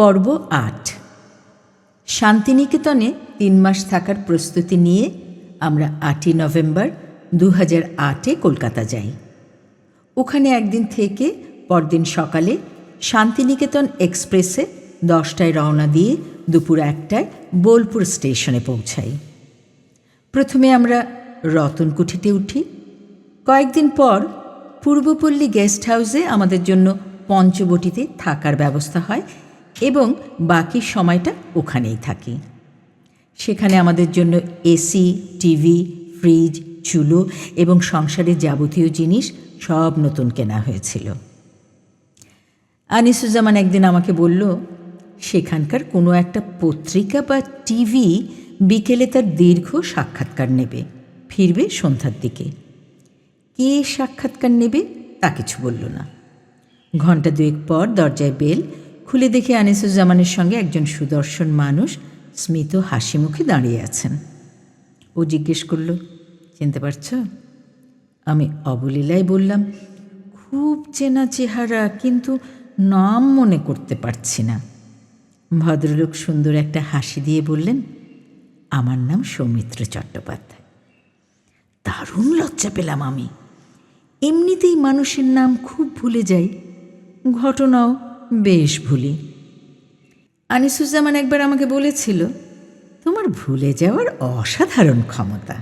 পর্ব ৮। শান্তিনিকেতনে ৩ মাস থাকার প্রস্তুতি নিয়ে আমরা ৮ই নভেম্বর ২০০৮ কলকাতা যাই। ওখানে একদিন থেকে পরদিন সকালে শান্তিনিকেতন এক্সপ্রেসে 10টায় রওনা দিয়ে দুপুর 1টায় বোলপুর স্টেশনে পৌঁছাই। প্রথমে আমরা রতনকুঠিতে উঠি। কয়েকদিন পর পূর্বপল্লী গেস্ট হাউসে আমাদের জন্য পঞ্চবটিতে থাকার ব্যবস্থা হয় এবং বাকি সময়টা ওখানেই থাকি। সেখানে আমাদের জন্য এসি, টিভি, ফ্রিজ, চুলো এবং সংসারের যাবতীয় জিনিস সব নতুন কেনা হয়েছিল। আনিসুজ্জামান একদিন আমাকে বলল, সেখানকার কোনো একটা পত্রিকা বা টিভি বিকেলে তার দীর্ঘ সাক্ষাৎকার নেবে, ফিরবে সন্ধ্যার দিকে। কে সাক্ষাৎকার নেবে তা কিছু বলল না। ঘণ্টা 2 পর দরজায় বেল খুলে দেখে আনিসুজ্জামানের সঙ্গে একজন সুদর্শন মানুষ স্মিত হাসি মুখে দাঁড়িয়ে আছেন। ও জিজ্ঞেস করল, চিনতে পারছ? আমি অবলীলায় বললাম, খুব চেনা চেহারা, কিন্তু নাম মনে করতে পারছি না। ভদ্রলোক সুন্দর একটা হাসি দিয়ে বললেন, আমার নাম সৌমিত্র চট্টোপাধ্যায়। দারুণ লজ্জা পেলাম আমি। এমনিতেই মানুষের নাম খুব ভুলে যাই, ঘটনাও বেশ ভুলি। আনিসুজ্জামান একবার আমাকে বলেছিল, তোমার ভুলে যাওয়ার অসাধারণ ক্ষমতা।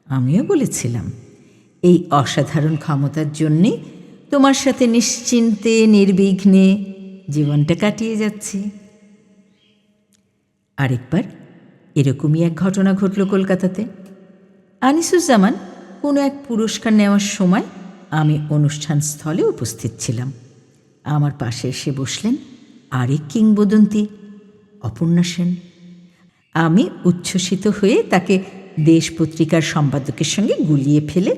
আমিও বলেছিলাম, এই অসাধারণ ক্ষমতার জন্যে তোমার সাথে নিশ্চিন্তে নির্বিঘ্নে জীবনটা কাটিয়ে যাচ্ছি। আরেকবার এরকমই এক ঘটনা ঘটল কলকাতাতে। আনিসুজ্জামান কোনো এক পুরস্কার নেওয়ার সময় আমি অনুষ্ঠান স্থলে উপস্থিত ছিলাম। আমার পাশে এসে বসলেন আরেক কিংবদন্তি, অপর্ণা সেন। আমি উচ্ছ্বসিত হয়ে তাকে দেশ পত্রিকার সম্পাদকের সঙ্গে গুলিয়ে ফেলে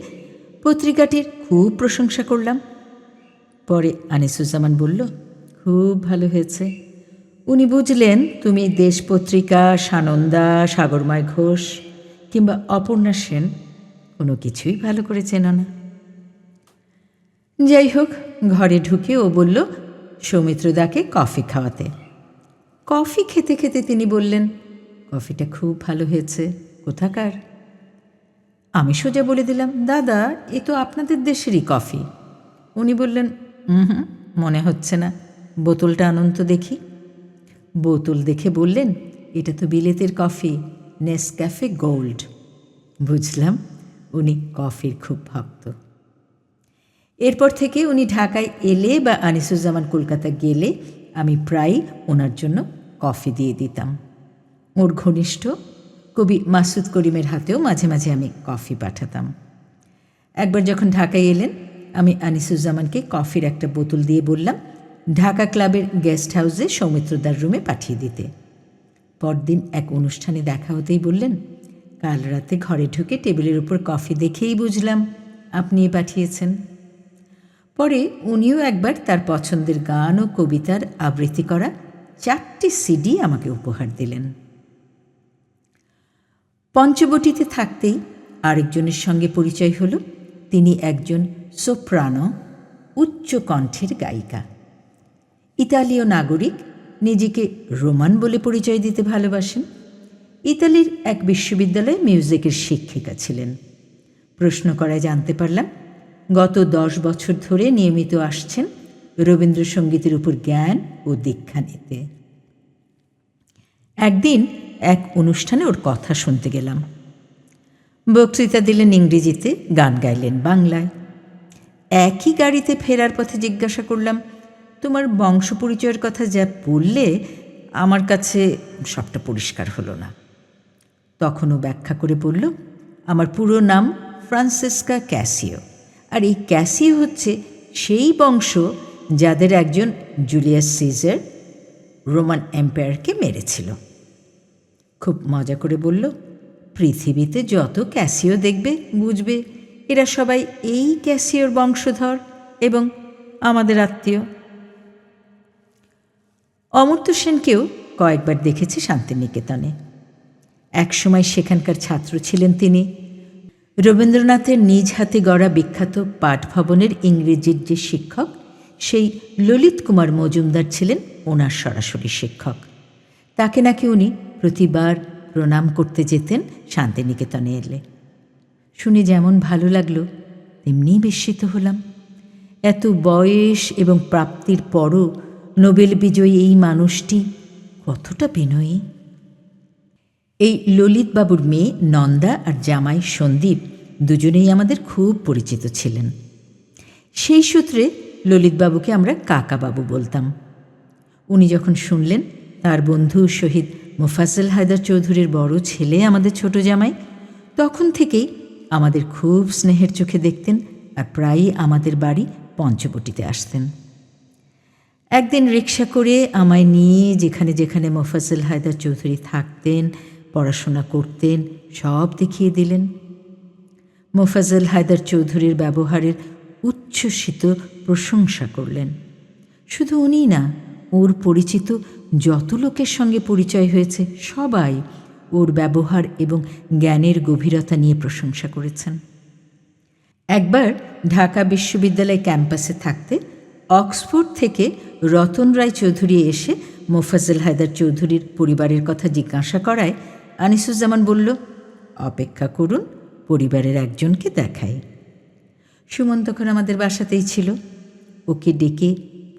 পত্রিকাটির খুব প্রশংসা করলাম। পরে আনিসুজ্জামান বলল, খুব ভালো হয়েছে। উনি বুঝলেন তুমি দেশ পত্রিকা, সানন্দা, সাগরময় ঘোষ কিংবা অপর্ণা সেন কোনো কিছুই ভালো করে চেনো না। যাই হোক, ঘরে ঢুকে ও বলল সৌমিত্রদাকে কফি খাওয়াতে। কফি খেতে খেতে তিনি বললেন, কফিটা খুব ভালো হয়েছে, কোথাকার? আমি সোজা বলে দিলাম, দাদা, এ তো আপনাদের দেশেরই কফি। উনি বললেন, মনে হচ্ছে না, বোতলটা আনুন তো দেখি। বোতল দেখে বললেন, এটা তো বিলেতের কফি, নেসক্যাফে গোল্ড। বুঝলাম উনি কফির খুব ভক্ত। এরপর থেকে উনি ঢাকায় এলে বা আনিসুজ্জামান কলকাতা গেলে আমি প্রায়ই ওনার জন্য কফি দিয়ে দিতাম। ওর ঘনিষ্ঠ কবি মাসুদ করিমের হাতেও মাঝে মাঝে আমি কফি পাঠাতাম। একবার যখন ঢাকায় এলেন, আমি আনিসুজ্জামানকে কফির একটা বোতল দিয়ে বললাম ঢাকা ক্লাবের গেস্ট হাউসে সৌমিত্রদার রুমে পাঠিয়ে দিতে। পরদিন এক অনুষ্ঠানে দেখা হতেই বললেন, কাল রাতে ঘরে ঢুকে টেবিলের উপর কফি দেখেই বুঝলাম আপনি পাঠিয়েছেন। পরে উনিও একবার তার পছন্দের গান ও কবিতার আবৃত্তি করা 4টি সিডি আমাকে উপহার দিলেন। পঞ্চবটিতে থাকতেই আরেকজনের সঙ্গে পরিচয় হল। তিনি একজন সোপ্রানো, উচ্চ কণ্ঠের গায়িকা, ইতালীয় নাগরিক, নিজেকে রোমান বলে পরিচয় দিতে ভালোবাসেন। ইতালির এক বিশ্ববিদ্যালয়ে মিউজিকের শিক্ষিকা ছিলেন। প্রশ্ন করায় জানতে পারলাম গত 10 বছর ধরে নিয়মিত আসছেন রবীন্দ্রসঙ্গীতের উপর জ্ঞান ও দীক্ষা নিতে। একদিন এক অনুষ্ঠানে ওর কথা শুনতে গেলাম। বক্তৃতা দিলেন ইংরেজিতে, গান গাইলেন বাংলায়। একই গাড়িতে ফেরার পথে জিজ্ঞাসা করলাম, তোমার বংশ পরিচয়ের কথা যা বললে আমার কাছে সবটা পরিষ্কার হলো না। তখনও ব্যাখ্যা করে বলল, আমার পুরো নাম ফ্রান্সেস্কা ক্যাসিও, আর এই ক্যাসিও হচ্ছে সেই বংশ যাদের একজন জুলিয়াস সিজার রোমান এম্পায়ারকে মেরেছিল। খুব মজা করে বলল, পৃথিবীতে যত ক্যাসিও দেখবে বুঝবে এরা সবাই এই ক্যাসিওর বংশধর এবং আমাদের আত্মীয়। অমর্ত্য সেনকেও কয়েকবার দেখেছি শান্তিনিকেতনে। একসময় সেখানকার ছাত্র ছিলেন তিনি। রবীন্দ্রনাথের নিজ হাতে গড়া বিখ্যাত পাঠভবনের ইংরেজির যে শিক্ষক, সেই ললিত কুমার মজুমদার ছিলেন ওনার সরাসরি শিক্ষক। তাকে নাকি উনি প্রতিবার প্রণাম করতে যেতেন শান্তিনিকেতনে এলে। শুনে যেমন ভালো লাগলো তেমনিই বিস্মিত হলাম। এত বয়স এবং প্রাপ্তির পরও নোবেল বিজয়ী এই মানুষটি কতটা বিনয়ী। এই ললিতবাবুর মেয়ে নন্দা আর জামাই সন্দীপ দুজনেই আমাদের খুব পরিচিত ছিলেন। সেই সূত্রে ললিতবাবুকে আমরা কাকাবাবু বলতাম। উনি যখন শুনলেন তার বন্ধু শহীদ মোফাজ্জল হায়দার চৌধুরীর বড় ছেলে আমাদের ছোট জামাই, তখন থেকেই আমাদের খুব স্নেহের চোখে দেখতেন আর প্রায়ই আমাদের বাড়ি পঞ্চবটিতে আসতেন। একদিন রিকশা করে আমায় নিয়ে যেখানে যেখানে মোফাজ্জল হায়দার চৌধুরী থাকতেন, পড়াশোনা করতেন, সব দেখিয়ে দিলেন। মোফাজ্জল হায়দার চৌধুরীর ব্যবহারের উচ্ছ্বসিত প্রশংসা করলেন। শুধু উনিই না, ওর পরিচিত যত লোকের সঙ্গে পরিচয় হয়েছে সবাই ওর ব্যবহার এবং জ্ঞানের গভীরতা নিয়ে প্রশংসা করেছেন। একবার ঢাকা বিশ্ববিদ্যালয় ক্যাম্পাসে থাকতে অক্সফোর্ড থেকে রতন রায় চৌধুরী এসে মোফাজ্জল হায়দার চৌধুরীর পরিবারের কথা জিজ্ঞাসা করায় আনিসুজ্জামান বলল, অপেক্ষা করুন, পরিবারের একজনকে দেখাই। সুমন তখন আমাদের বাসাতেই ছিল। ওকে ডেকে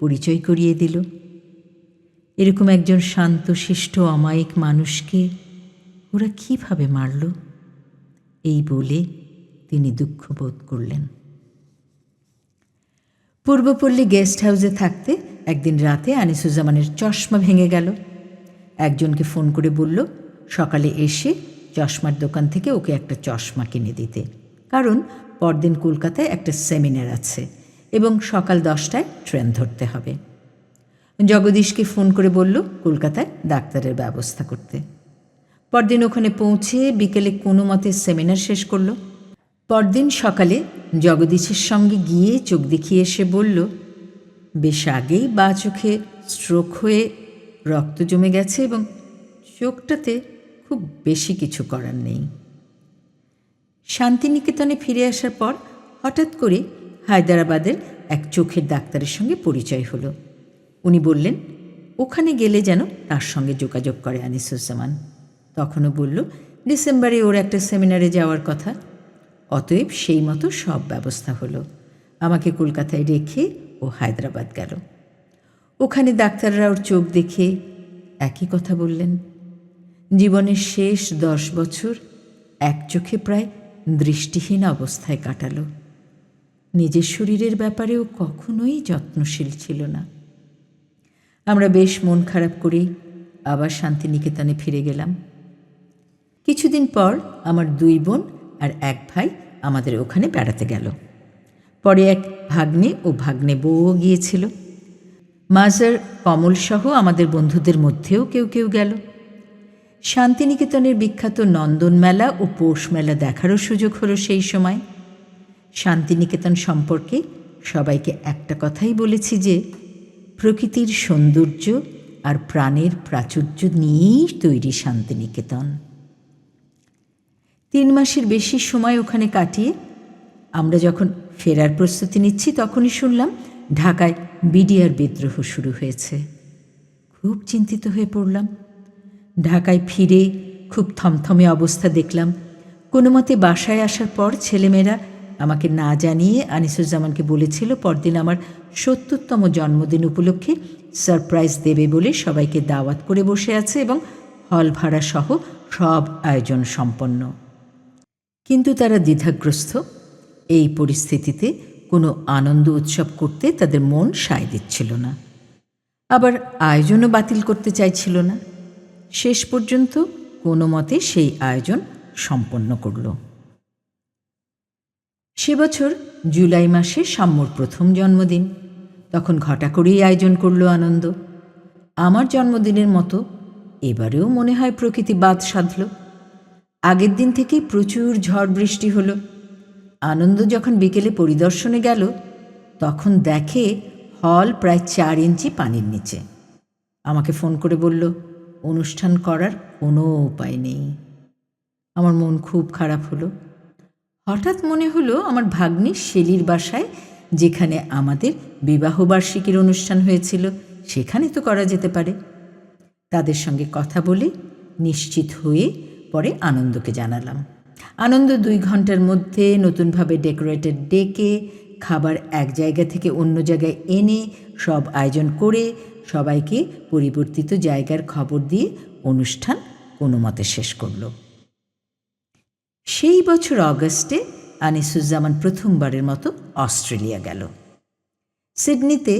পরিচয় করিয়ে দিল। এরকম একজন শান্তশিষ্ট অমায়িক মানুষকে ওরা কীভাবে মারল, এই বলে তিনি দুঃখ বোধ করলেন। পূর্বপল্লী গেস্ট হাউসে থাকতে একদিন রাতে আনিসুজ্জামানের চশমা ভেঙে গেল। একজনকে ফোন করে বলল সকালে এসে চশমার দোকান থেকে ওকে একটা চশমা কিনে দিতে, কারণ পরদিন কলকাতায় একটা সেমিনার আছে এবং সকাল 10টায় ট্রেন ধরতে হবে। জগদীশকে ফোন করে বলল কলকাতায় ডাক্তারের ব্যবস্থা করতে। পরদিন ওখানে পৌঁছে বিকেলে কোনো মতে সেমিনার শেষ করল। পরদিন সকালে জগদীশের সঙ্গে গিয়ে চোখ দেখিয়ে এসে বলল, বেশ আগেই বাঁ চোখে স্ট্রোক হয়ে রক্ত জমে গেছে এবং চোখটাতে খুব বেশি কিছু করার নেই। শান্তিনিকেতনে ফিরে আসার পর হঠাৎ করে হায়দ্রাবাদের এক চোখের ডাক্তারের সঙ্গে পরিচয় হলো। উনি বললেন ওখানে গেলে যেন তার সঙ্গে যোগাযোগ করে আনিসুজ্জামান। তখনও বলল ডিসেম্বরে ওর একটা সেমিনারে যাওয়ার কথা। অতএব সেই মতো সব ব্যবস্থা হলো। আমাকে কলকাতায় রেখে ও হায়দ্রাবাদ গেল। ওখানে ডাক্তাররা ওর চোখ দেখে একই কথা বললেন। জীবনের শেষ 10 বছর এক চোখে প্রায় দৃষ্টিহীন অবস্থায় কাটালো। নিজের শরীরের ব্যাপারেও কখনোই যত্নশীল ছিল না। আমরা বেশ মন খারাপ করেই আবার শান্তিনিকেতনে ফিরে গেলাম। কিছুদিন পর আমার 2 বোন আর 1 ভাই আমাদের ওখানে বেড়াতে গেল। পরে এক ভাগ্নে ও ভাগ্নে বউও গিয়েছিল। মাজার কমলসহ আমাদের বন্ধুদের মধ্যেও কেউ কেউ গেল। শান্তিনিকেতনের বিখ্যাত নন্দন মেলা ও পৌষ মেলা দেখারও সুযোগ হলো সেই সময়। শান্তিনিকেতন সম্পর্কে সবাইকে একটা কথাই বলেছি যে প্রকৃতির সৌন্দর্য আর প্রাণের প্রাচুর্য নিয়েই তৈরি শান্তিনিকেতন। 3 মাসের বেশি সময় ওখানে কাটিয়ে আমরা যখন ফেরার প্রস্তুতি নিচ্ছি তখনই শুনলাম ঢাকায় বিডিআর বিদ্রোহ শুরু হয়েছে। খুব চিন্তিত হয়ে পড়লাম। ঢাকায় ফিরে খুব থমথমে অবস্থা দেখলাম। কোনো মতে বাসায় আসার পর ছেলেমেয়েরা আমাকে না জানিয়ে আনিসুজ্জামানকে বলেছিল পরদিন আমার 70তম জন্মদিন উপলক্ষে সারপ্রাইজ দেবে বলে সবাইকে দাওয়াত করে বসে আছে এবং হল ভাড়া সহ সব আয়োজন সম্পন্ন। কিন্তু তারা দ্বিধাগ্রস্ত। এই পরিস্থিতিতে কোনো আনন্দ উৎসব করতে তাদের মন সায় দিচ্ছিল না, আবার আয়োজনও বাতিল করতে চাইছিল না। শেষ পর্যন্ত কোনো মতে সেই আয়োজন সম্পন্ন করল। সে বছর জুলাই মাসে সাম্যর প্রথম জন্মদিন। তখন ঘটা করেই আয়োজন করল আনন্দ। আমার জন্মদিনের মতো এবারেও মনে হয় প্রকৃতি বাদ সাধল। আগের দিন থেকেই প্রচুর ঝড় বৃষ্টি হলো। আনন্দ যখন বিকেলে পরিদর্শনে গেল তখন দেখে হল প্রায় 4 ইঞ্চি পানির নিচে। আমাকে ফোন করে বলল অনুষ্ঠান করার কোনো উপায় নেই। আমার মন খুব খারাপ হলো। হঠাৎ মনে হলো আমার ভাগ্নি শেলির বাসায় যেখানে আমাদের বিবাহবার্ষিকীর অনুষ্ঠান হয়েছিল সেখানে তো করা যেতে পারে। তাদের সঙ্গে কথা বলে নিশ্চিত হয়ে পরে আনন্দকে জানালাম। আনন্দ 2 ঘন্টার মধ্যে নতুনভাবে ডেকোরেটর ডেকে খাবার এক জায়গা থেকে অন্য জায়গায় এনে সব আয়োজন করে সবাইকে পরিবর্তিত জায়গার খবর দিয়ে অনুষ্ঠান কোনো মতে শেষ করল। সেই বছর অগাস্টে আনিসুজ্জামান প্রথমবারের মতো অস্ট্রেলিয়া গেল। সিডনিতে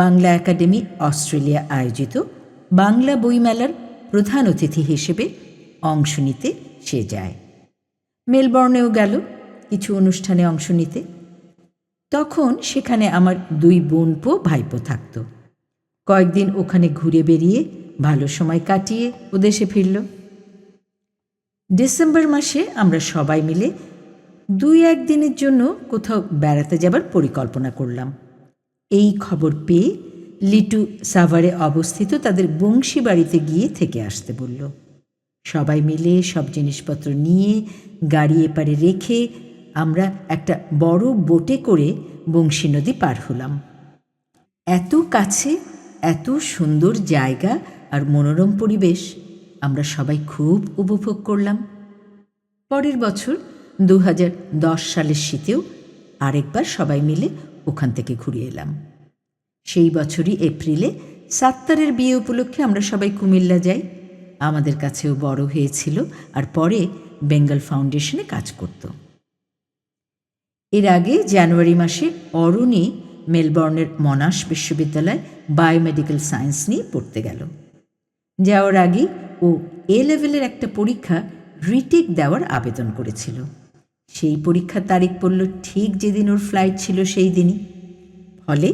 বাংলা একাডেমি অস্ট্রেলিয়া আয়োজিত বাংলা বইমেলার প্রধান অতিথি হিসেবে অংশ নিতে সে যায়। মেলবর্নেও গেল কিছু অনুষ্ঠানে অংশ নিতে। তখন সেখানে আমার 2 বোনপো ভাইপো থাকত। কয়েকদিন ওখানে ঘুরে বেরিয়ে ভালো সময় কাটিয়ে ও দেশে ফিরল। ডিসেম্বর মাসে আমরা সবাই মিলে 2-1 দিনের জন্য কোথাও বেড়াতে যাবার পরিকল্পনা করলাম। এই খবর পেয়ে লিটু সাভারে অবস্থিত তাদের বংশী বাড়িতে গিয়ে থেকে আসতে বলল। সবাই মিলে সব জিনিসপত্র নিয়ে গাড়ি এপারে রেখে আমরা একটা বড় বোটে করে বংশী নদী পার হলাম। এত কাছে, এত সুন্দর জায়গা আর মনোরম পরিবেশ আমরা সবাই খুব উপভোগ করলাম। পরের বছর 2010 সালের শীতেও আরেকবার সবাই মিলে ওখান থেকে ঘুরে এলাম। সেই বছরই এপ্রিলে সাত্তারের বিয়ে উপলক্ষে আমরা সবাই কুমিল্লা যাই। আমাদের কাছেও বড় হয়েছিল আর পরে বেঙ্গল ফাউন্ডেশনে কাজ করত। এর আগে জানুয়ারি মাসে অরুণী মেলবর্নের মনাশ বিশ্ববিদ্যালয় বায়োমেডিক্যাল সায়েন্স নিয়ে পড়তে গেল। যাওয়ার আগে ও এ লেভেলের একটা পরীক্ষা রিটেক দেওয়ার আবেদন করেছিল। সেই পরীক্ষার তারিখ পড়ল ঠিক যেদিন ওর ফ্লাইট ছিল সেই দিনই। ফলে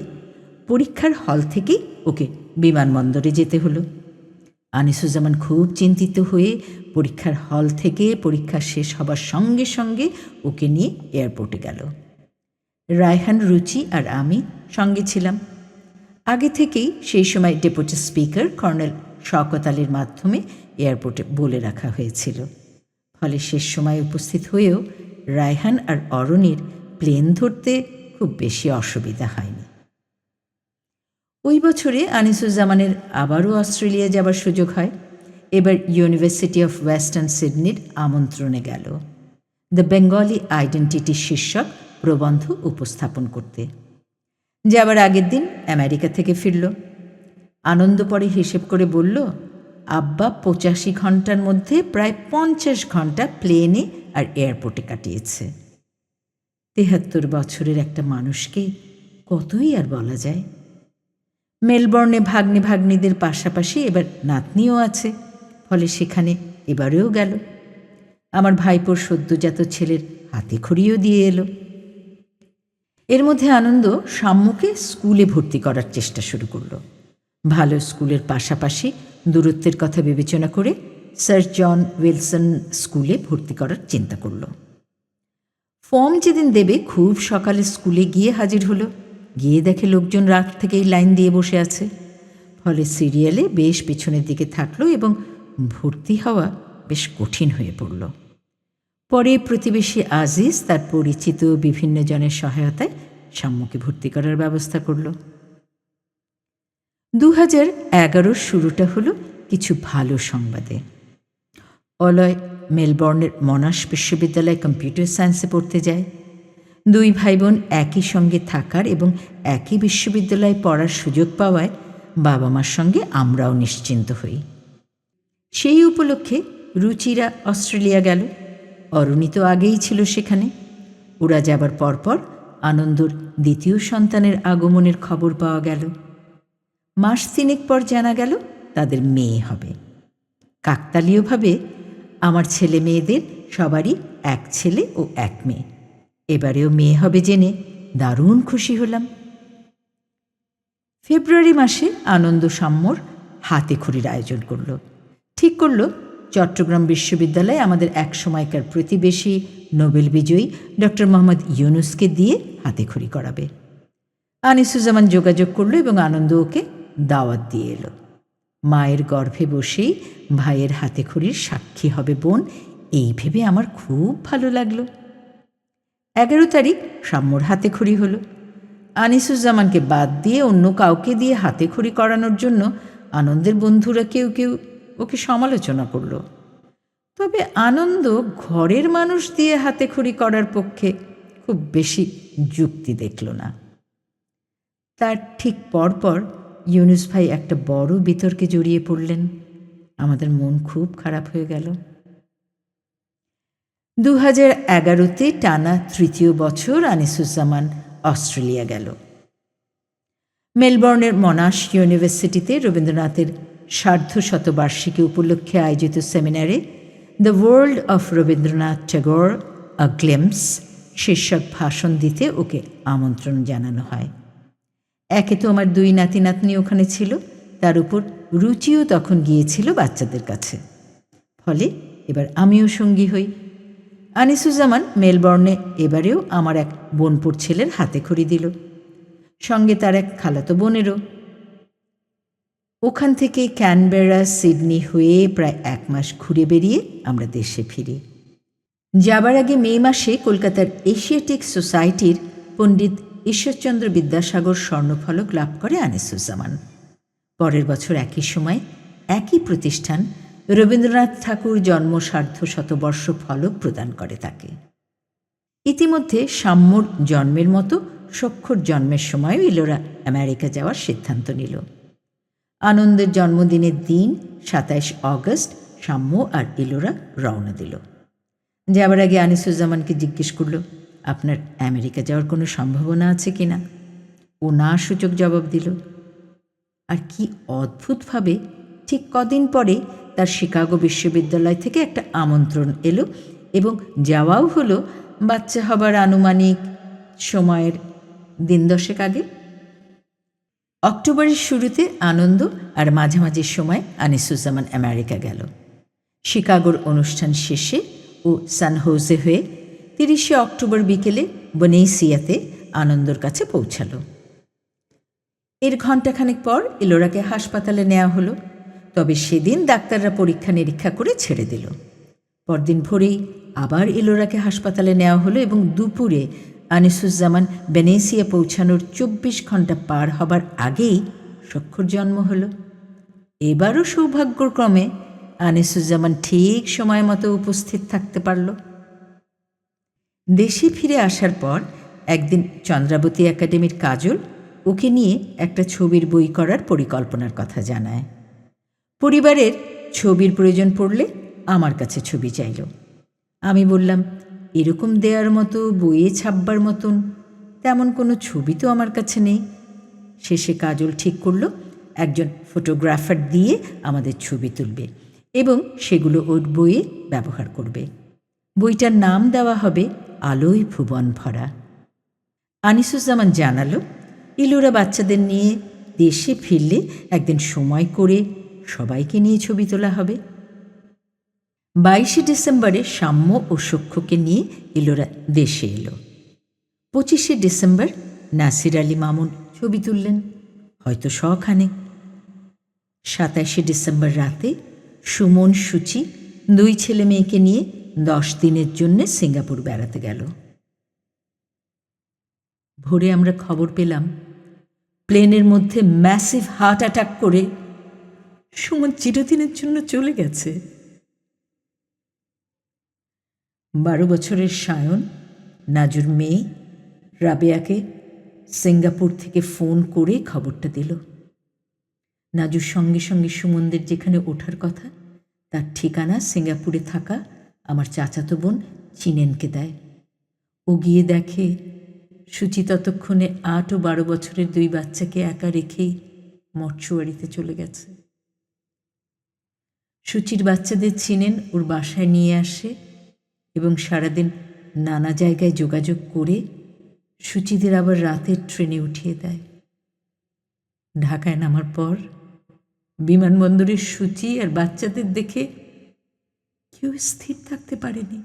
পরীক্ষার হল থেকেই ওকে বিমানবন্দরে যেতে হলো। আনিসুজ্জামান খুব চিন্তিত হয়ে পরীক্ষার হল থেকে পরীক্ষা শেষ হবার সঙ্গে সঙ্গে ওকে নিয়ে এয়ারপোর্টে গেল। রায়হান, রুচি আর আমি সঙ্গে ছিলাম। আগে থেকেই সেই সময় ডেপুটি স্পিকার কর্নেল শওকত আলীর মাধ্যমে এয়ারপোর্টে বলে রাখা হয়েছিল। ফলে শেষ সময় উপস্থিত হয়েও রায়হান আর অরণির প্লেন ধরতে খুব বেশি অসুবিধা হয়নি। ওই বছরে আনিসুজ্জামানের আবারও অস্ট্রেলিয়া যাবার সুযোগ হয়। এবার ইউনিভার্সিটি অফ ওয়েস্টার্ন সিডনির আমন্ত্রণে গেল দ্য বেঙ্গলি আইডেন্টিটি শীর্ষক প্রবন্ধ উপস্থাপন করতে। যাবার আগের দিন আমেরিকা থেকে ফিরল। আনন্দ পরে হিসেব করে বলল, আব্বা 85 ঘন্টার মধ্যে প্রায় 50 ঘন্টা প্লেনে আর এয়ারপোর্টে কাটিয়েছে। 73 বছরের একটা মানুষকে কতই আর বলা যায়। মেলবর্নে ভাগ্নে ভাগ্নিদের পাশাপাশি এবার নাতনিও আছে, ফলে সেখানে এবারেও গেল। আমার ভাইপোর সদ্যজাত ছেলের হাতে খড়িও দিয়ে এলো। এর মধ্যে আনন্দ সাম্যকে স্কুলে ভর্তি করার চেষ্টা শুরু করলো। ভালো স্কুলের পাশাপাশি দূরত্বের কথা বিবেচনা করে স্যার জন উইলসন স্কুলে ভর্তি করার চিন্তা করল। ফর্ম যেদিন দেবে খুব সকালে স্কুলে গিয়ে হাজির হলো। গিয়ে দেখে লোকজন রাত থেকেই লাইন দিয়ে বসে আছে। ফলে সিরিয়ালে বেশ পিছনের দিকে থাকলো এবং ভর্তি হওয়া বেশ কঠিন হয়ে পড়ল। পরে প্রতিবেশী আজিজ তার পরিচিত বিভিন্ন জনের সহায়তায় সাম্যকে ভর্তি করার ব্যবস্থা করল। 2011 শুরুটা হলো কিছু ভালো সংবাদে। অলয় মেলবর্নের মনাশ বিশ্ববিদ্যালয়ে কম্পিউটার সায়েন্সে পড়তে যায়। 2 ভাই বোন একই সঙ্গে থাকার এবং একই বিশ্ববিদ্যালয়ে পড়ার সুযোগ পাওয়ায় বাবা মার সঙ্গে আমরাও নিশ্চিন্ত হই। সেই উপলক্ষে রুচিরা অস্ট্রেলিয়া গেল। অরুণী তো আগেই ছিল সেখানে। ওরা যাবার পরপর আনন্দর দ্বিতীয় সন্তানের আগমনের খবর পাওয়া গেল। মাস 3 পর জানা গেল তাদের মেয়ে হবে। কাকতালীয়ভাবে আমার ছেলে মেয়েদের সবারই এক ছেলে ও এক মেয়ে। এবারেও মেয়ে হবে জেনে দারুণ খুশি হলাম। ফেব্রুয়ারি মাসে আনন্দ সাম্যর হাতে খড়ির আয়োজন করল। ঠিক করল চট্টগ্রাম বিশ্ববিদ্যালয়ে আমাদের এক সময়কার প্রতিবেশী নোবেল বিজয়ী ডক্টর মোহাম্মদ ইউনুসকে দিয়ে হাতে খড়ি করাবে। আনিসুজ্জামান যোগাযোগ করল এবং আনন্দ ওকে দাওয়াত দিয়ে এলো। মায়ের গর্ভে বসেই ভাইয়ের হাতে খড়ির সাক্ষী হবে বোন, এই ভেবে আমার খুব ভালো লাগলো। 11 তারিখ সাম্যর হাতে খড়ি হলো। আনিসুজ্জামানকে বাদ দিয়ে অন্য কাউকে দিয়ে হাতে খড়ি করানোর জন্য আনন্দের বন্ধুরা কেউ কেউ ওকে সমালোচনা করল। তবে আনন্দ ঘরের মানুষ দিয়ে হাতে খড়ি করার পক্ষে খুব বেশি যুক্তি দেখল না। তার ঠিক পরপর ইউনুস ভাই একটা বড় বিতর্কে জড়িয়ে পড়লেন। আমাদের মন খুব খারাপ হয়ে গেল। 2011-তে টানা 3য় বছর আনিসুজ্জামান অস্ট্রেলিয়া গেল। মেলবোর্নের মনাশ ইউনিভার্সিটিতে রবীন্দ্রনাথের সার্ধশতবার্ষিকী উপলক্ষে আয়োজিত সেমিনারে the world of Rabindranath Tagore a glimpse শীর্ষক ভাষণ দিতে ওকে আমন্ত্রণ জানানো হয়। একে তো আমার 2 নাতি নাতনি ওখানে ছিল, তার উপর রুচিও তখন গিয়েছিল বাচ্চাদের কাছে। ফলে এবার আমিও সঙ্গী হই। আনিসুজ্জামান মেলবোর্নে এবারেও আমার এক বোনপুর ছেলের হাতে খড়ি দিল, সঙ্গে তার এক খালাতো বোনেরও। ওখান থেকে ক্যানবেরা সিডনি হয়ে প্রায় 1 মাস ঘুরে বেরিয়ে আমরা দেশে ফিরি। যাবার আগে মে মাসে কলকাতার এশিয়াটিক সোসাইটির পণ্ডিত ঈশ্বরচন্দ্র বিদ্যাসাগর স্বর্ণফলক লাভ করে আনিসুজ্জামান। পরের বছর একই সময় একই প্রতিষ্ঠান রবীন্দ্রনাথ ঠাকুর জন্ম সার্ধশতবর্ষ ফলক প্রদান করে তাকে। ইতিমধ্যে সাম্যর জন্মের মতো সখ্যর জন্মের সময়ও ইলোরা আমেরিকা যাওয়ার সিদ্ধান্ত নিল। আনন্দের জন্মদিনের দিন 27 অগস্ট সাম্য আর ইলোরা রওনা দিল। যাবার আগে আনিসুজ্জামানকে জিজ্ঞেস করল, আপনার আমেরিকা যাওয়ার কোনো সম্ভাবনা আছে কিনা? ও না সূচক জবাব দিল। আর কি অদ্ভুতভাবে ঠিক কদিন পরে তার শিকাগো বিশ্ববিদ্যালয় থেকে একটা আমন্ত্রণ এলো এবং যাওয়াও হলো বাচ্চা হবার আনুমানিক সময়ের 10 আগে। অক্টোবরের শুরুতে আনন্দ আর মাঝামাঝির সময় আনিসুজ্জামান আমেরিকা গেল। শিকাগোর অনুষ্ঠান শেষে ও সান হোজে হয়ে 30 অক্টোবর বিকেলে বনেসিয়াতে আনন্দর কাছে পৌঁছালো। এর ঘণ্টাখানেক পর ইলোরাকে হাসপাতালে নেওয়া হলো। তবে সেদিন ডাক্তাররা পরীক্ষা নিরীক্ষা করে ছেড়ে দিল। পরদিন ভোরেই আবার ইলোরাকে হাসপাতালে নেওয়া হলো এবং দুপুরে আনিসুজ্জামান বেনেসিয়া পৌঁছানোর 24 ঘণ্টা পার হবার আগেই সখ্যর জন্ম হলো। এবারও সৌভাগ্যক্রমে আনিসুজ্জামান ঠিক সময় মতো উপস্থিত থাকতে পারল। দেশে ফিরে আসার পর একদিন চন্দ্রাবতী একাডেমির কাজল ওকে নিয়ে একটা ছবির বই করার পরিকল্পনার কথা জানায়। পরিবারের ছবির প্রয়োজন পড়লে আমার কাছে ছবি চাইল। আমি বললাম, এরকম দেওয়ার মতো, বইয়ে ছাপবার মতন তেমন কোনো ছবি তো আমার কাছে নেই। শেষে কাজল ঠিক করল একজন ফটোগ্রাফার দিয়ে আমাদের ছবি তুলবে এবং সেগুলো ওর বইয়ে ব্যবহার করবে। বইটার নাম দেওয়া হবে আলোয় ভুবন ভরা। আনিসুজ্জামান জানালো, ইলোরা বাচ্চাদের নিয়ে দেশে ফিরলে একদিন সময় করে সবাইকে নিয়ে ছবি তোলা হবে। 22 ডিসেম্বরে সাম্য ও সখ্যকে নিয়ে ইলোরা দেশে এলো। 25 ডিসেম্বর নাসির আলী মামুন ছবি তুললেন, হয়তো শখানেক। 27 ডিসেম্বর রাতে সুমন সুচি 2 ছেলে মেয়েকে নিয়ে 10 দিনের জন্য সিঙ্গাপুর বেড়াতে গেল। ভোরে আমরা খবর পেলাম প্লেনের মধ্যে ম্যাসিভ হার্ট অ্যাটাক করে সুমন চিরদিনের জন্য চলে গেছে। 12 বছরের সায়ন, নাজুর মেয়ে রাবেয়াকে সিঙ্গাপুর থেকে ফোন করে খবরটা দিল। নাজুর সঙ্গে সঙ্গে সুমনদের যেখানে ওঠার কথা তার ঠিকানা সিঙ্গাপুরে থাকা আমার চাচাতো বোন চিনেনকে দেয়। ও গিয়ে দেখে সুচি ততক্ষণে 8 ও 12 বছরের 2 বাচ্চাকে একা রেখেই মর্চুয়ারিতে চলে গেছে। সুচির বাচ্চাদের চিনেন ওর বাসায় নিয়ে আসে এবং সারাদিন নানা জায়গায় যোগাযোগ করে সুচিদের আবার রাতের ট্রেনে উঠিয়ে দেয়। ঢাকায় নামার পর বিমানবন্দরের সুচি আর বাচ্চাদের দেখে কেউ স্থির থাকতে পারেনি।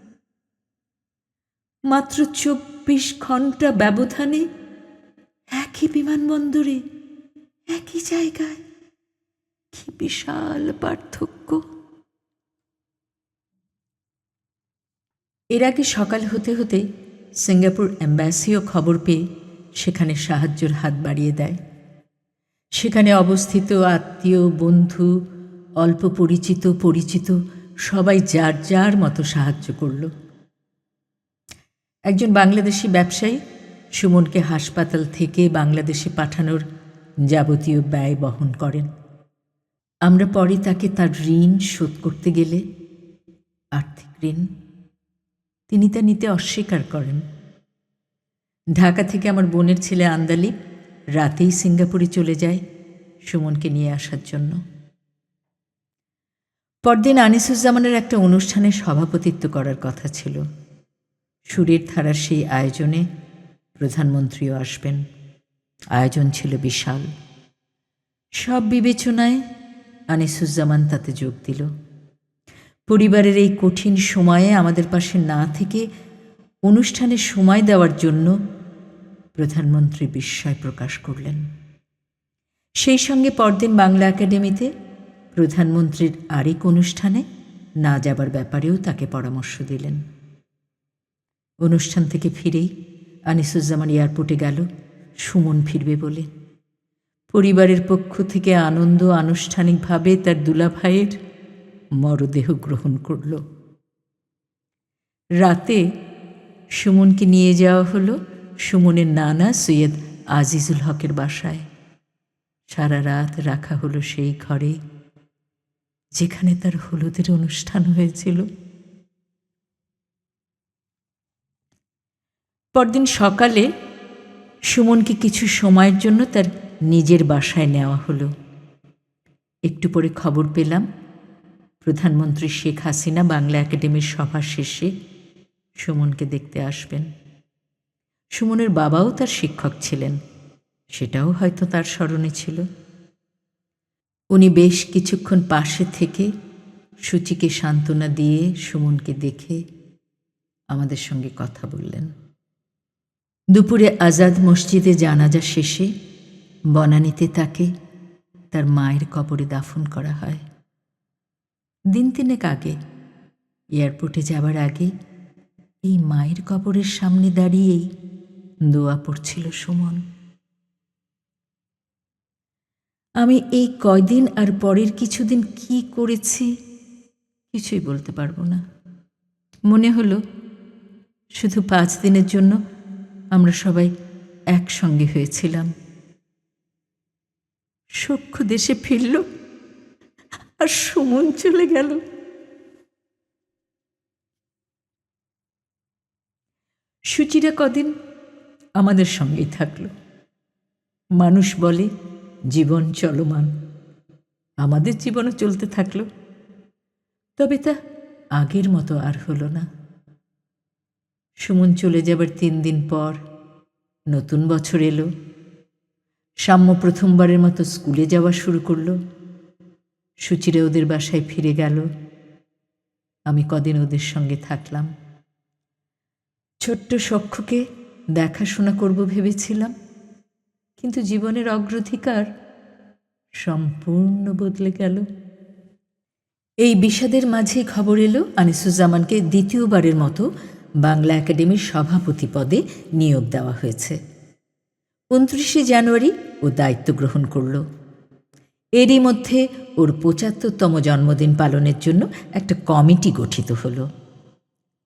মাত্র 24 ঘন্টা ব্যবধানে একই বিমানবন্দরে, একই জায়গায়, কি বিশাল পার্থক্য! এর আগে সকাল হতে হতে সিঙ্গাপুর এম্বাসিও খবর পেয়ে সেখানে সাহায্যের হাত বাড়িয়ে দেয়। সেখানে অবস্থিত আত্মীয়, বন্ধু, অল্প পরিচিত সবাই যার যার মতো সাহায্য করল। একজন বাংলাদেশি ব্যবসায়ী সুমনকে হাসপাতাল থেকে বাংলাদেশে পাঠানোর যাবতীয় ব্যয় বহন করেন। আমরা পরে তাকে তার ঋণ শোধ করতে গেলে, আর্থিক ঋণ, তিনি তা নিতে অস্বীকার করেন। ঢাকা থেকে আমার বোনের ছেলে আন্দালিব রাতেই সিঙ্গাপুরে চলে যায় সুমনকে নিয়ে আসার জন্য। পরদিন আনিসুজ্জামানের একটা অনুষ্ঠানে সভাপতিত্ব করার কথা ছিল। সুরের ধারার সেই আয়োজনে প্রধানমন্ত্রীও আসবেন। আয়োজন ছিল বিশাল। সব বিবেচনায় আনিসুজ্জামান তাতে যোগ দিল। পরিবারের এই কঠিন সময়ে আমাদের পাশে না থেকে অনুষ্ঠানে সময় দেওয়ার জন্য প্রধানমন্ত্রী বিস্ময় প্রকাশ করলেন। সেই সঙ্গে পরদিন বাংলা একাডেমিতে প্রধানমন্ত্রীর আরেক অনুষ্ঠানে না যাবার ব্যাপারেও তাকে পরামর্শ দিলেন। অনুষ্ঠান থেকে ফিরেই আনিসুজ্জামান এয়ারপোর্টে গেল সুমন ফিরবে বলে। পরিবারের পক্ষ থেকে আনন্দ আনুষ্ঠানিকভাবে তার দুলাভাইয়ের মরদেহ গ্রহণ করল। রাতে সুমনকে নিয়ে যাওয়া হলো সুমনের নানা সৈয়দ আজিজুল হকের বাসায়। সারা রাত রাখা হলো সেই ঘরে যেখানে তার হলুদের অনুষ্ঠান হয়েছিল। পরদিন সকালে সুমনকে কিছু সময়ের জন্য তার নিজের বাসায় নেওয়া হলো। একটু পরে খবর পেলাম প্রধানমন্ত্রী শেখ হাসিনা বাংলা একাডেমির সভা শেষে সুমনকে দেখতে আসবেন। সুমনের বাবাও তার শিক্ষক ছিলেন, সেটাও হয়তো তার স্মরণে ছিল। উনি বেশ কিছুক্ষণ পাশে থেকে সূচিকে সান্ত্বনা দিয়ে সুমনকে দেখে আমাদের সঙ্গে কথা বললেন। দুপুরে আজাদ মসজিদে জানাজা শেষে বনানীতে তাকে তার মায়ের কবরে দাফন করা হয়। দিন তিনেক আগে এয়ারপোর্টে যাবার আগে এই মায়ের কবরের সামনে দাঁড়িয়েই দোয়া পড়ছিল সুমন। আমি এই কয়দিন আর পরের কিছুদিন কি করেছি কিছুই বলতে পারবো না। মনে হলো শুধু 5 দিনের জন্য আমরা সবাই একসঙ্গে হয়েছিলাম। সখ্য দেশে ফিরল আর সুমন চলে গেল। সুচিরা কদিন আমাদের সঙ্গেই থাকল। মানুষ বলে জীবন চলমান, আমাদের জীবনও চলতে থাকলো। তবে তা আগের মতো আর হলো না। সুমন চলে যাবার 3 দিন পর নতুন বছর এলো। সাম্য প্রথমবারের মতো স্কুলে যাওয়া শুরু করলো। সুচিরা ওদের বাসায় ফিরে গেল। আমি কদিন ওদের সঙ্গে থাকলাম। ছোট্ট সখ্যকে দেখাশোনা করব ভেবেছিলাম, কিন্তু জীবনের অগ্রাধিকার সম্পূর্ণ বদলে গেল। এই বিষাদের মাঝে খবর এলো আনিসুজ্জামানকে দ্বিতীয়বারের মতো বাংলা একাডেমির সভাপতি পদে নিয়োগ দেওয়া হয়েছে। 29শে জানুয়ারি ও দায়িত্ব গ্রহণ করল। এরই মধ্যে ওর 75তম জন্মদিন পালনের জন্য একটা কমিটি গঠিত হল।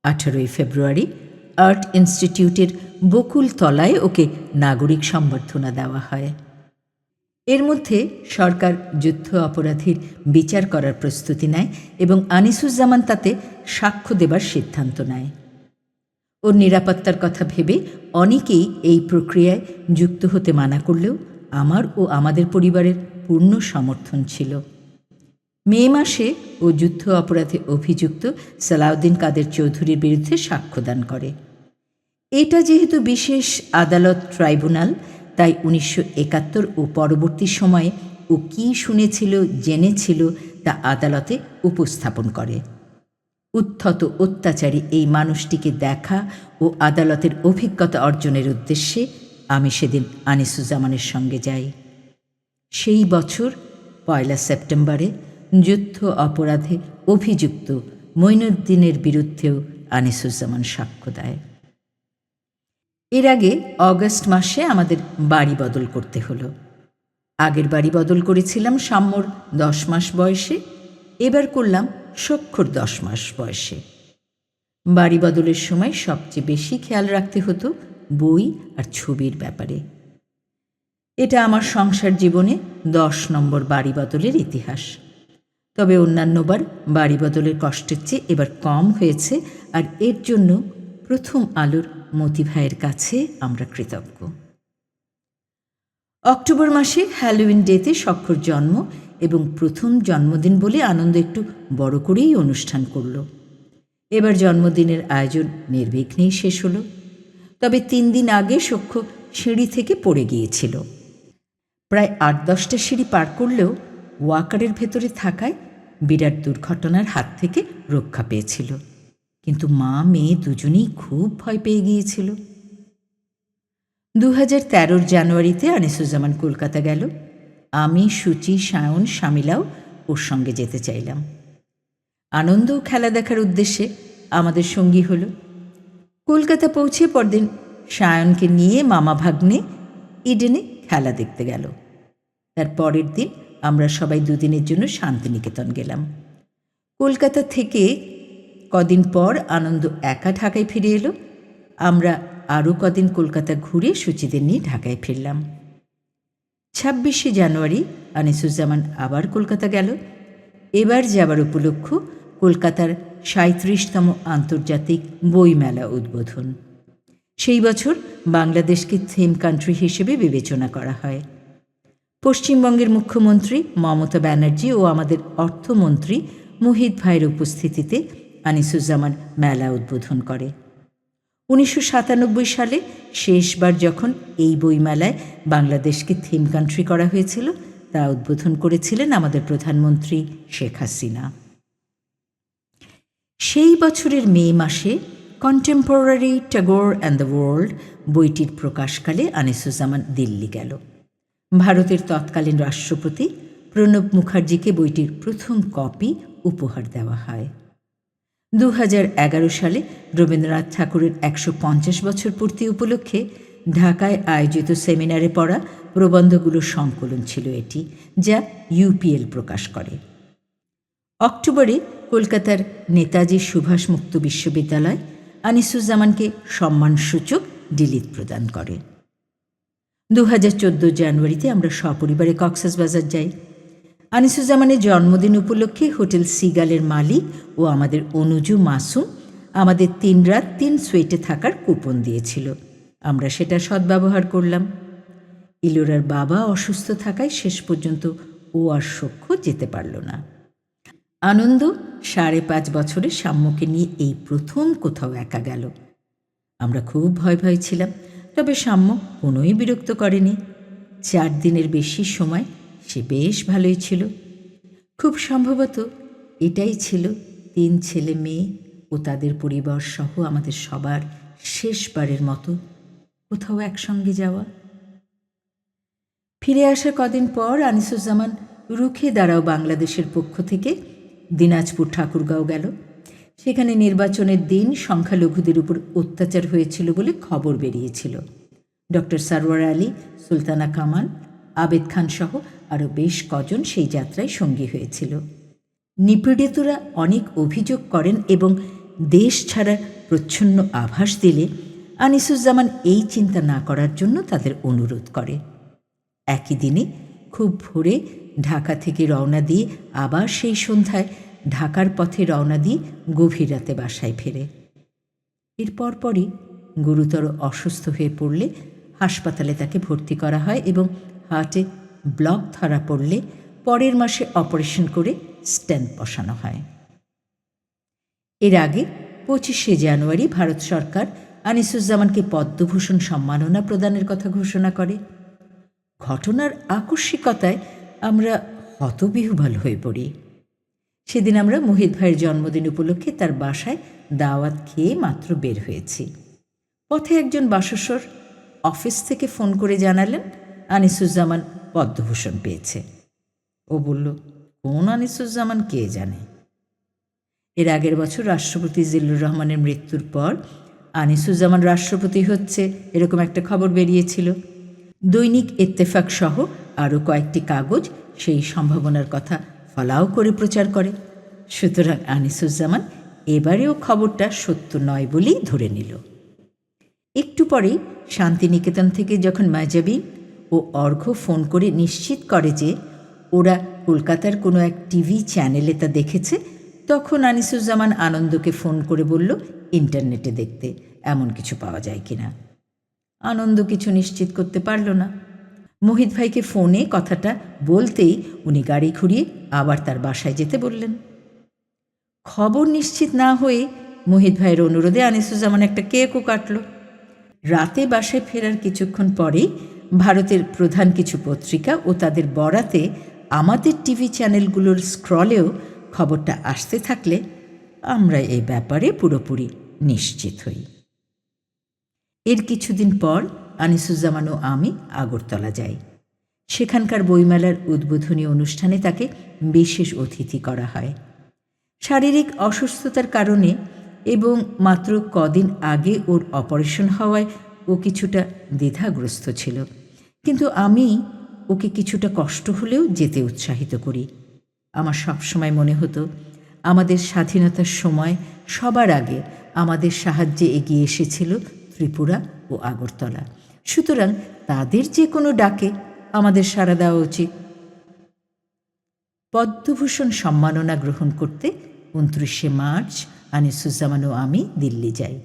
18ই ফেব্রুয়ারি আর্ট ইনস্টিটিউটের বকুল তলায় ওকে নাগরিক সম্বর্ধনা দেওয়া হয়। এর মধ্যে সরকার যুদ্ধ অপরাধীর বিচার করার প্রস্তুতি নেয় এবং আনিসুজ্জামান তাতে সাক্ষ্য দেবার সিদ্ধান্ত নেয়। ওর নিরাপত্তার কথা ভেবে অনেকেই এই প্রক্রিয়ায় যুক্ত হতে মানা করলেও আমার ও আমাদের পরিবারের পূর্ণ সমর্থন ছিল। মে মাসে ও যুদ্ধ অপরাধে অভিযুক্ত সালাউদ্দিন কাদের চৌধুরীর বিরুদ্ধে সাক্ষ্যদান করে। এটা যেহেতু বিশেষ আদালত ট্রাইব্যুনাল, তাই 1971 ও পরবর্তী সময়ে ও কী শুনেছিল জেনেছিল তা আদালতে উপস্থাপন করে। উদ্ধত অত্যাচারী এই মানুষটিকে দেখা ও আদালতের অভিজ্ঞতা অর্জনের উদ্দেশ্যে আমি সেদিন আনিসুজ্জামানের সঙ্গে যাই। সেই বছর 1 সেপ্টেম্বরে যুদ্ধ অপরাধে অভিযুক্ত মঈনুদ্দিনের বিরুদ্ধেও আনিসুজ্জামান সাক্ষ্য দেয়। এর আগে অগস্ট মাসে আমাদের বাড়ি বদল করতে হলো। আগের বাড়ি বদল করেছিলাম সাম্যর 10 মাস বয়সে, এবার করলাম সক্ষর 10 মাস বয়সে। বাড়ি বদলের সময় সবচেয়ে বেশি খেয়াল রাখতে হতো বই আর ছবির ব্যাপারে। এটা আমার সংসার জীবনে 10 নম্বর বাড়ি বদলের ইতিহাস। তবে অন্যান্যবার বাড়ি বদলের কষ্টের চেয়ে এবার কম হয়েছে, আর এর জন্য প্রথম আলোর মতি ভাইয়ের কাছে আমরা কৃতজ্ঞ। অক্টোবর মাসে হ্যালোউইন ডেতে সক্ষর জন্ম এবং প্রথম জন্মদিন বলে আনন্দ একটু বড় করেই অনুষ্ঠান করল। এবার জন্মদিনের আয়োজন নির্বিঘ্নেই শেষ হলো। তবে 3 দিন আগে সখ্য সিঁড়ি থেকে পড়ে গিয়েছিল। প্রায় 8-10টা সিঁড়ি পার করলেও ওয়াকারের ভেতরে থাকায় বিরাট দুর্ঘটনার হাত থেকে রক্ষা পেয়েছিল। কিন্তু মা মেয়ে দুজনেই খুব ভয় পেয়ে গিয়েছিল। 2013 জানুয়ারিতে আনিসুজ্জামান কলকাতা গেল। আমি, সুচি, সায়ন, শামিলাও ওর সঙ্গে যেতে চাইলাম। আনন্দও খেলা দেখার উদ্দেশ্যে আমাদের সঙ্গী হলো। কলকাতা পৌঁছে পরদিন সায়নকে নিয়ে মামা ভাগ্নে ইডেনে খেলা দেখতে গেল। তার পরের দিন আমরা সবাই 2 দিনের জন্য শান্তিনিকেতন গেলাম। কলকাতা থেকে কদিন পর আনন্দ একা ঢাকায় ফিরে এলো। আমরা আরও কদিন কলকাতা ঘুরে সুচিদের নিয়ে ঢাকায় ফিরলাম। 26শে জানুয়ারি আনিসুজ্জামান আবার কলকাতা গেল। এবার যাবার উপলক্ষ কলকাতার 37তম আন্তর্জাতিক বইমেলা উদ্বোধন। সেই বছর বাংলাদেশকে থিম কান্ট্রি হিসেবে বিবেচনা করা হয়। পশ্চিমবঙ্গের মুখ্যমন্ত্রী মমতা ব্যানার্জি ও আমাদের অর্থমন্ত্রী মোহিত ভাইয়ের উপস্থিতিতে আনিসুজ্জামান মেলা উদ্বোধন করে। 1997 সালে শেষবার যখন এই বইমেলায় বাংলাদেশকে থিম কান্ট্রি করা হয়েছিল, তা উদ্বোধন করেছিলেন আমাদের প্রধানমন্ত্রী শেখ হাসিনা। সেই বছরের মে মাসে contemporary Tagore and the world বইটির প্রকাশকালে আনিসুজ্জামান দিল্লি গেল। ভারতের তৎকালীন রাষ্ট্রপতি প্রণব মুখার্জিকে বইটির প্রথম কপি উপহার দেওয়া হয়। 2011 সালে রবীন্দ্রনাথ ঠাকুরের 150 বছর পূর্তি উপলক্ষে ঢাকায় আয়োজিত সেমিনারে পড়া প্রবন্ধগুলোর সংকলন ছিল এটি, যা ইউপিএল প্রকাশ করে। অক্টোবরে কলকাতার নেতাজি সুভাষ মুক্ত বিশ্ববিদ্যালয় আনিসুজ্জামানকে সম্মানসূচক ডিলিট প্রদান করে। 2014 জানুয়ারিতে আমরা সপরিবারে কক্সবাজার যাই। আনিসুজ্জামানের জন্মদিন উপলক্ষে হোটেল সিগালের মালিক ও আমাদের অনুজু মাসুম আমাদের 3 রাত 3 সুইটে থাকার কুপন দিয়েছিল। আমরা সেটা সদ্ব্যবহার করলাম। ইলোরার বাবা অসুস্থ থাকায় শেষ পর্যন্ত ও আর সখ্য যেতে পারল না। আনন্দ 5.5 বছরে সাম্যকে নিয়ে এই প্রথম কোথাও একা গেল। আমরা খুব ভয় ছিলাম, তবে সাম্য কোনোই বিরক্ত করেনি। 4 দিনের বেশি সময় সে বেশ ভালোই ছিল। খুব সম্ভবত এটাই ছিল 3 ছেলে মেয়ে ও তাদের পরিবার সহ আমাদের সবার শেষবারের মতো কোথাও একসঙ্গে যাওয়া। ফিরে আসার কদিন পর আনিসুজ্জামান রুখে দাঁড়াও বাংলাদেশের পক্ষ থেকে দিনাজপুর ঠাকুরগাঁও গেল। সেখানে নির্বাচনের দিন সংখ্যালঘুদের উপর অত্যাচার হয়েছিল বলে খবর বেরিয়েছিল। ডক্টর সারওয়ার আলী, সুলতানা কামাল, আবেদ খান সহ আরও বেশ কজন সেই যাত্রায় সঙ্গী হয়েছিল। নিপীড়িতরা অনেক অভিযোগ করেন এবং দেশ ছাড়ার প্রচ্ছন্ন আভাস দিলে আনিসুজ্জামান এই চিন্তা না করার জন্য তাদের অনুরোধ করে। একই দিনে খুব ভোরে ঢাকা থেকে রওনা দিয়ে আবার সেই সন্ধ্যায় ঢাকার পথে রওনা দিয়ে গভীর রাতে বাসায় ফেরে। এর পরপরই গুরুতর অসুস্থ হয়ে পড়লে হাসপাতালে তাকে ভর্তি করা হয় এবং হার্টে ব্লক ধরা পড়লে পরের মাসে অপারেশন করে স্ট্যান্ট বসানো হয়। এর আগে 25শে জানুয়ারি ভারত সরকার আনিসুজ্জামানকে পদ্মভূষণ সম্মাননা প্রদানের কথা ঘোষণা করে। ঘটনার আকস্মিকতায় আমরা হতবিহ্বল হয়ে পড়ি। সেদিন আমরা মোহিত ভাইয়ের জন্মদিন উপলক্ষে তার বাসায় দাওয়াত খেয়ে মাত্র বের হয়েছি। পথে একজন বাসস্বর অফিস থেকে ফোন করে জানালেন আনিসুজ্জামান পদ্মভূষণ পেয়েছে। ও বলল, কোন আনিসুজ্জামান কে জানে। এর আগের বছর রাষ্ট্রপতি জিল্লুর রহমানের মৃত্যুর পর আনিসুজ্জামান রাষ্ট্রপতি হচ্ছে এরকম একটা খবর বেরিয়েছিল। দৈনিক ইত্তেফাক সহ আরও কয়েকটি কাগজ সেই সম্ভাবনার কথা ফলাও করে প্রচার করে। সুতরাং আনিসুজ্জামান এবারেও খবরটা সত্য নয় বলেই ধরে নিল। একটু পরেই শান্তিনিকেতন থেকে যখন মায়াবী ও অর্ঘ্য ফোন করে নিশ্চিত করে যে ওরা কলকাতার কোনো এক টিভি চ্যানেলে তা দেখেছে, তখন আনিসুজ্জামান আনন্দকে ফোন করে বলল ইন্টারনেটে দেখতে এমন কিছু পাওয়া যায় কিনা। আনন্দ কিছু নিশ্চিত করতে পারল না। মোহিত ভাইকে ফোনে কথাটা বলতেই উনি গাড়ি ঘুরিয়ে আবার তার বাসায় যেতে বললেন। খবর নিশ্চিত না হয়ে মোহিত ভাইয়ের অনুরোধে আনিসুজ্জামান একটা কেকও কাটল। রাতে বাসায় ফেরার কিছুক্ষণ পরেই ভারতের প্রধান কিছু পত্রিকা ও তাদের বরাতে আমাদের টিভি চ্যানেলগুলোর স্ক্রলেও খবরটা আসতে থাকলে আমরা এই ব্যাপারে পুরোপুরি নিশ্চিত হই। এর কিছুদিন পর আনিসুজ্জামান ও আমি আগরতলা যাই। সেখানকার বইমেলার উদ্বোধনী অনুষ্ঠানে তাকে বিশেষ অতিথি করা হয়। শারীরিক অসুস্থতার কারণে এবং মাত্র কদিন আগে ওর অপারেশন হওয়ায় ও কিছুটা দ্বিধাগ্রস্ত ছিল, কিন্তু আমি ওকে কিছুটা কষ্ট হলেও যেতে উৎসাহিত করি। আমার সবসময় মনে হতো আমাদের স্বাধীনতার সময় সবার আগে আমাদের সাহায্যে এগিয়ে এসেছিল ত্রিপুরা ও আগরতলা, সুতরাং তাদের যে কোনো ডাকে আমাদের সাড়া দেওয়া উচিত। পদ্মভূষণ সম্মাননা গ্রহণ করতে 29শে মার্চ আনিসুজ্জামান ও আমি দিল্লি যাই।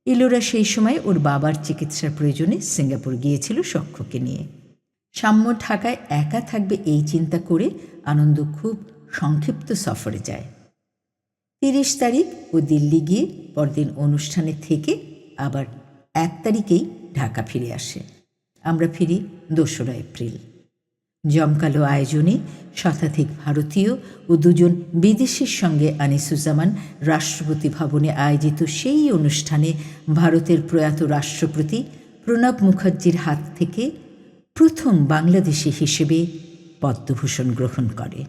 ইলোরা সেই সময় ওর বাবার চিকিৎসার প্রয়োজনে সিঙ্গাপুর গিয়েছিল সখ্যকে নিয়ে। সাম্য ঢাকায় একা থাকবে এই চিন্তা করে আনন্দ খুব সংক্ষিপ্ত সফরে যায়। 30 তারিখ ও দিল্লি গিয়ে পরদিন অনুষ্ঠানে থেকে আবার 1 তারিখেই ঢাকা ফিরে আসে। আমরা ফিরি 2রা এপ্রিল। জমকালো আয়োজনে শতাধিক ভারতীয় ও 2জন বিদেশির সঙ্গে আনিসুজ্জামান রাষ্ট্রপতি ভবনে আয়োজিত সেই অনুষ্ঠানে ভারতের প্রয়াত রাষ্ট্রপতি প্রণব মুখার্জির হাত থেকে প্রথম বাংলাদেশি হিসেবে পদ্মভূষণ গ্রহণ করে।